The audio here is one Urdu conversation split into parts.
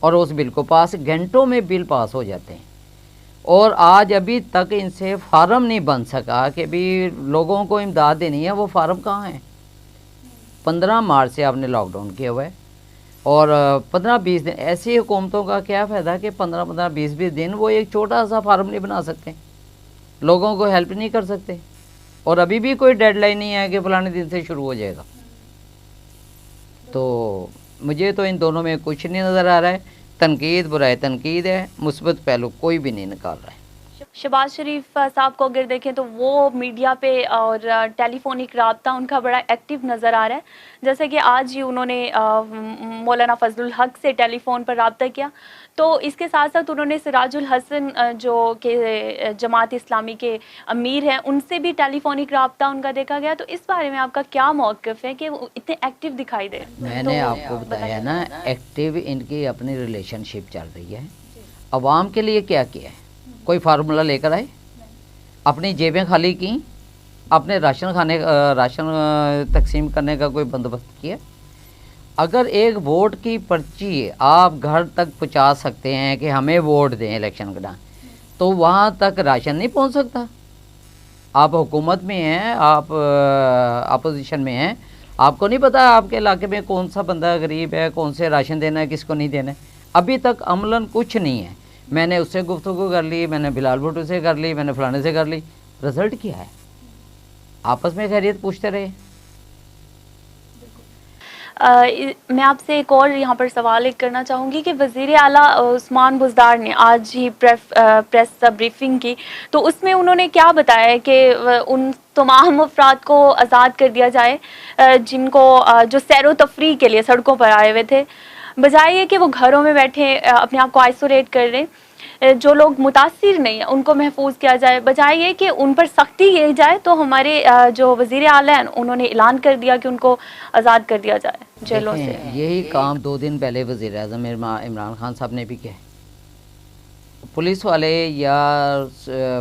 اور اس بل کو پاس گھنٹوں میں بل پاس ہو جاتے ہیں، اور آج ابھی تک ان سے فارم نہیں بن سکا کہ بھی لوگوں کو امداد دینی ہے، وہ فارم کہاں ہیں؟ 15 مارچ سے آپ نے لاک ڈاؤن کیا ہوا ہے، اور 15-20 دن ایسی حکومتوں کا کیا فائدہ کہ 15-20 دن وہ ایک چھوٹا سا فارم نہیں بنا سکتے، لوگوں کو ہیلپ نہیں کر سکتے، اور ابھی بھی کوئی ڈیڈ لائن نہیں ہے کہ فلانے دن سے شروع ہو جائے گا۔ تو مجھے تو ان دونوں میں کچھ نہیں نظر آ رہا ہے، تنقید برائے تنقید ہے، مثبت پہلو کوئی بھی نہیں نکال رہا ہے۔ شہباز شریف صاحب کو اگر دیکھیں تو وہ میڈیا پہ اور ٹیلی فونک رابطہ ان کا بڑا ایکٹیو نظر آ رہا ہے، جیسے کہ آج ہی انہوں نے مولانا فضل الحق سے ٹیلی فون پر رابطہ کیا، تو اس کے ساتھ ساتھ انہوں نے سراج الحسن جو کہ جماعت اسلامی کے امیر ہیں ان سے بھی ٹیلی فونک رابطہ ان کا دیکھا گیا، تو اس بارے میں آپ کا کیا موقف ہے کہ وہ اتنے ایکٹیو دکھائی دے؟ میں نے آپ کو بتایا نا، ایکٹیو ان کی اپنی ریلیشن شپ چل رہی ہے۔ عوام کے لیے کیا کیا ہے؟ کوئی فارمولہ لے کر آئے؟ اپنی جیبیں خالی کی؟ اپنے راشن تقسیم کرنے کا کوئی بندوبست کیا؟ اگر ایک ووٹ کی پرچی آپ گھر تک پہنچا سکتے ہیں کہ ہمیں ووٹ دیں الیکشن کے دوران، تو وہاں تک راشن نہیں پہنچ سکتا؟ آپ حکومت میں ہیں، آپ اپوزیشن میں ہیں، آپ کو نہیں پتا آپ کے علاقے میں کون سا بندہ غریب ہے، کون سے راشن دینا ہے، کس کو نہیں دینا ہے؟ ابھی تک عملاً کچھ نہیں ہے۔ میں نے اس سے گفتگو کر لی، میں نے بلال بھٹو سے کر لی، میں نے فلانے سے کر لی، رزلٹ کیا ہے؟ آپس میں خیریت پوچھتے رہے۔ میں آپ سے ایک اور یہاں پر سوال ایک کرنا چاہوں گی کہ وزیر اعلیٰ عثمان بزدار نے آج ہی پریس بریفنگ کی، تو اس میں انہوں نے کیا بتایا کہ ان تمام افراد کو آزاد کر دیا جائے جن کو جو سیر و تفریح کے لیے سڑکوں پر آئے ہوئے تھے، بجائے یہ کہ وہ گھروں میں بیٹھے اپنے آپ کو آئسولیٹ کر لیں، جو لوگ متاثر نہیں ہیں ان کو محفوظ کیا جائے، بجائے یہ کہ ان پر سختی کی جائے۔ تو ہمارے جو وزیر اعلیٰ ہیں انہوں نے اعلان کر دیا کہ ان کو آزاد کر دیا جائے جیلوں سے۔ دیکھیں، یہی کام 2 دن پہلے وزیر اعظم عمران خان صاحب نے بھی کیا ہے۔ پولیس والے یا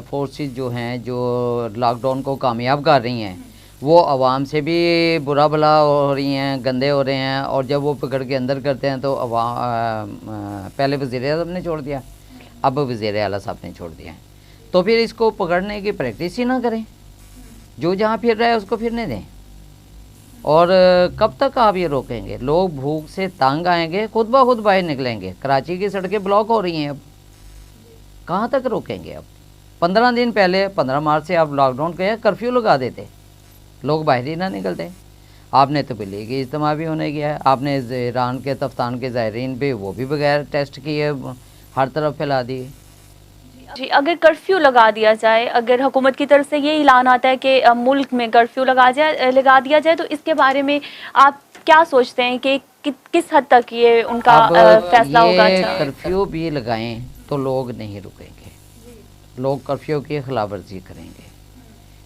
فورسز جو ہیں جو لاک ڈاؤن کو کامیاب کر رہی ہیں، وہ عوام سے بھی برا بھلا ہو رہی ہیں، گندے ہو رہے ہیں، اور جب وہ پکڑ کے اندر کرتے ہیں تو عوام پہلے وزیر اعظم نے چھوڑ دیا، اب وزیر اعلیٰ صاحب نے چھوڑ دیا ہے، تو پھر اس کو پکڑنے کی پریکٹس ہی نہ کریں، جو جہاں پھر رہا ہے اس کو پھرنے دیں۔ اور کب تک آپ یہ روکیں گے؟ لوگ بھوک سے تنگ آئیں گے، خود بخود باہر نکلیں گے۔ کراچی کی سڑکیں بلاک ہو رہی ہیں، اب کہاں تک روکیں گے؟ اب 15 دن پہلے 15 مارچ سے آپ لاک ڈاؤن کیا، کرفیو لگا دیتے، لوگ باہر ہی نہ نکلتے۔ آپ نے تبلیغی اجتماع بھی ہونے کیا ہے، آپ نے ایران کے تفتان کے زائرین پہ وہ بھی بغیر ٹیسٹ کیے ہر طرف پھیلا دیے۔ جی، اگر کرفیو لگا دیا جائے، اگر حکومت کی طرف سے یہ اعلان آتا ہے کہ ملک میں کرفیو لگا دیا جائے، تو اس کے بارے میں آپ کیا سوچتے ہیں کہ کس حد تک یہ ان کا فیصلہ ہوگا؟ یہ اچھا، کرفیو بھی لگائیں تو لوگ نہیں رکیں گے، لوگ کرفیو کی خلاف ورزی کریں گے،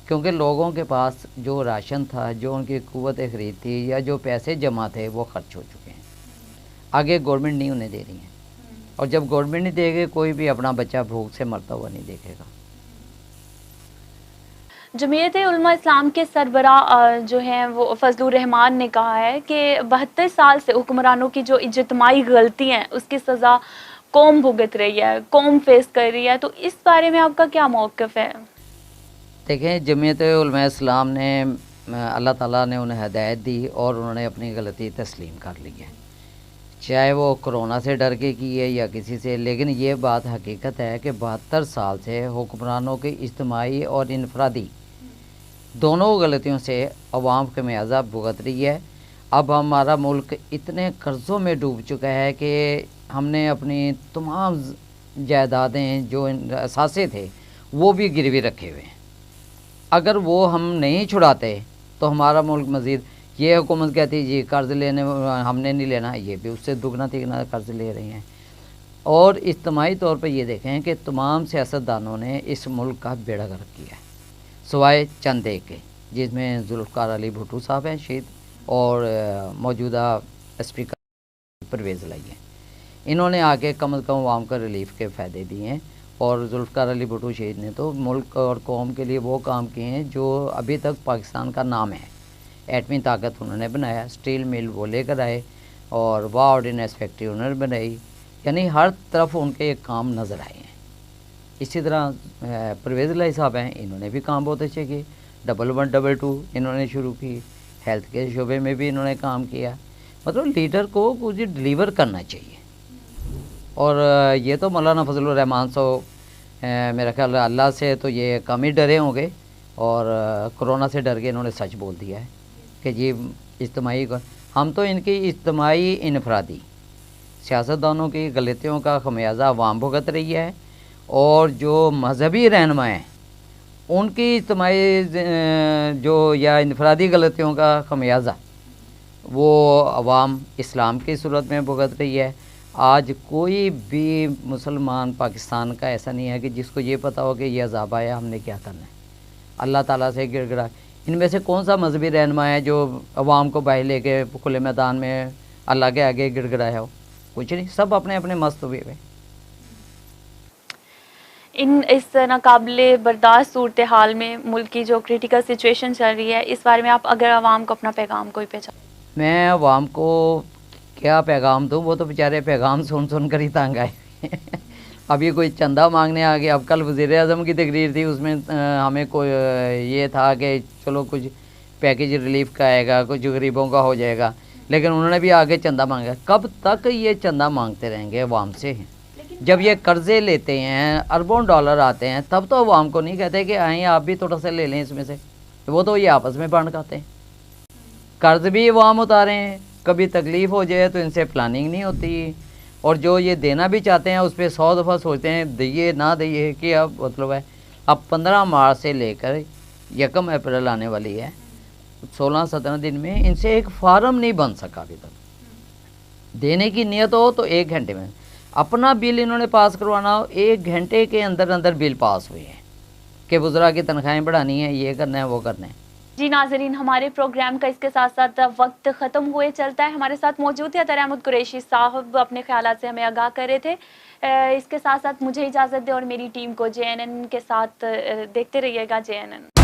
کیونکہ لوگوں کے پاس جو راشن تھا، جو ان کی قوت خرید تھی، یا جو پیسے جمع تھے، وہ خرچ ہو چکے ہیں۔ آگے گورنمنٹ نہیں انہیں دے رہی ہے، اور جب گورنمنٹ نہیں دے گی، کوئی بھی اپنا بچہ بھوک سے مرتا ہوا نہیں دیکھے گا۔ جمعیت علماء اسلام کے سربراہ جو ہیں وہ فضل الرحمان نے کہا ہے کہ 72 سال سے حکمرانوں کی جو اجتماعی غلطی ہیں اس کی سزا قوم بھگت رہی ہے، قوم فیس کر رہی ہے، تو اس بارے میں آپ کا کیا موقف ہے؟ دیکھیں، جمعیت علماء اسلام نے اللہ تعالیٰ نے انہیں ہدایت دی اور انہوں نے اپنی غلطی تسلیم کر لی ہے، چاہے وہ کرونا سے ڈر کے کی ہے یا کسی سے، لیکن یہ بات حقیقت ہے کہ 72 سال سے حکمرانوں کی اجتماعی اور انفرادی دونوں غلطیوں سے عوام کا خمیازہ بھگت رہی ہے۔ اب ہمارا ملک اتنے قرضوں میں ڈوب چکا ہے کہ ہم نے اپنی تمام جائیدادیں جو اثاثے تھے وہ بھی گروی رکھے ہوئے ہیں۔ اگر وہ ہم نہیں چھڑاتے تو ہمارا ملک مزید، یہ حکومت کہتی جی قرض لینے ہم نے نہیں لینا، یہ بھی اس سے دگنا تگنا قرض لے رہی ہیں۔ اور اجتماعی طور پہ یہ دیکھیں کہ تمام سیاستدانوں نے اس ملک کا بیڑا غرق کیا ہے، سوائے چند ایک کے، جس میں ذوالفقار علی بھٹو صاحب ہیں شہید، اور موجودہ اسپیکر پرویز لائی ہیں۔ انہوں نے آ کے کم از کم عوام کا ریلیف کے فائدے دیے ہیں، اور ذوالفقار علی بھٹو شہید نے تو ملک اور قوم کے لیے وہ کام کیے ہیں جو ابھی تک پاکستان کا نام ہے۔ ایٹمی طاقت انہوں نے بنایا، سٹیل مل وہ لے کر آئے، اور وا آرڈیننس فیکٹری انہوں نے بنائی، یعنی ہر طرف ان کے کام نظر آئے ہیں. اسی طرح پرویز الہی صاحب ہیں, انہوں نے بھی کام بہت اچھے کیے. 1122 انہوں نے شروع کی, ہیلتھ کے شعبے میں بھی انہوں نے کام کیا. مطلب لیڈر کو کچھ ڈلیور کرنا چاہیے. اور یہ تو مولانا فضل الرحمان صاحب میرا خیال اللہ سے تو یہ کم ہی ڈرے ہوں گے, اور کرونا سے ڈر کے انہوں نے سچ بول دیا ہے کہ جی اجتماعی ہم تو ان کی اجتماعی انفرادی سیاستدانوں کی غلطیوں کا خمیازہ عوام بھگت رہی ہے, اور جو مذہبی رہنما ہیں ان کی اجتماعی جو یا انفرادی غلطیوں کا خمیازہ وہ عوام اسلام کی صورت میں بھگت رہی ہے. آج کوئی بھی مسلمان پاکستان کا ایسا نہیں ہے کہ جس کو یہ پتہ ہو کہ یہ عذاب آیا, ہم نے کیا کرنا ہے. اللہ تعالیٰ سے گڑ گڑا. ان میں سے کون سا مذہبی رہنما ہے جو عوام کو باہر لے کے کھلے میدان میں اللہ کے آگے گڑ گڑایا ہو؟ کچھ نہیں, سب اپنے اپنے مست ہوئے ہوئے. اس ناقابل برداشت صورتحال میں ملک کی جو کریٹیکل سچویشن چل رہی ہے, اس بارے میں آپ اگر عوام کو اپنا پیغام کوئی پہنچا؟ میں عوام کو کیا پیغام دوں, وہ تو بیچارے پیغام سن سن کر ہی تنگ آئے. ابھی کوئی چندہ مانگنے آ گیا. اب کل وزیر اعظم کی تقریر تھی, اس میں ہمیں کوئی یہ تھا کہ چلو کچھ پیکیج ریلیف کا آئے گا, کچھ غریبوں کا ہو جائے گا, لیکن انہوں نے بھی آگے چندہ مانگا. کب تک یہ چندہ مانگتے رہیں گے عوام سے؟ جب یہ قرضے لیتے ہیں, اربوں ڈالر آتے ہیں, تب تو عوام کو نہیں کہتے کہ آئیں آپ بھی تھوڑا سا لے لیں اس میں سے. وہ تو یہ آپس میں بانٹ کھاتے ہیں. قرض بھی عوام اتارے ہیں, کبھی تکلیف ہو جائے تو ان سے پلاننگ نہیں ہوتی, اور جو یہ دینا بھی چاہتے ہیں اس پہ 100 دفعہ سوچتے ہیں دئیے نہ دئیے. کہ اب مطلب ہے اب 15 مارچ سے لے کر 1 اپریل آنے والی ہے, 16-17 دن میں ان سے ایک فارم نہیں بن سکا ابھی تک. دینے کی نیت ہو تو 1 گھنٹے میں, اپنا بل انہوں نے پاس کروانا ہو 1 گھنٹے کے اندر اندر بل پاس ہوئے ہیں کہ وزراء کی تنخواہیں بڑھانی ہے, یہ کرنا ہے, وہ کرنا ہے. جی ناظرین, ہمارے پروگرام کا اس کے ساتھ ساتھ وقت ختم ہوئے چلتا ہے. ہمارے ساتھ موجود تھے عطر احمد قریشی صاحب, اپنے خیالات سے ہمیں آگاہ کر رہے تھے. اس کے ساتھ ساتھ مجھے اجازت دیں اور میری ٹیم کو JNN کے ساتھ دیکھتے رہیے گا JNN.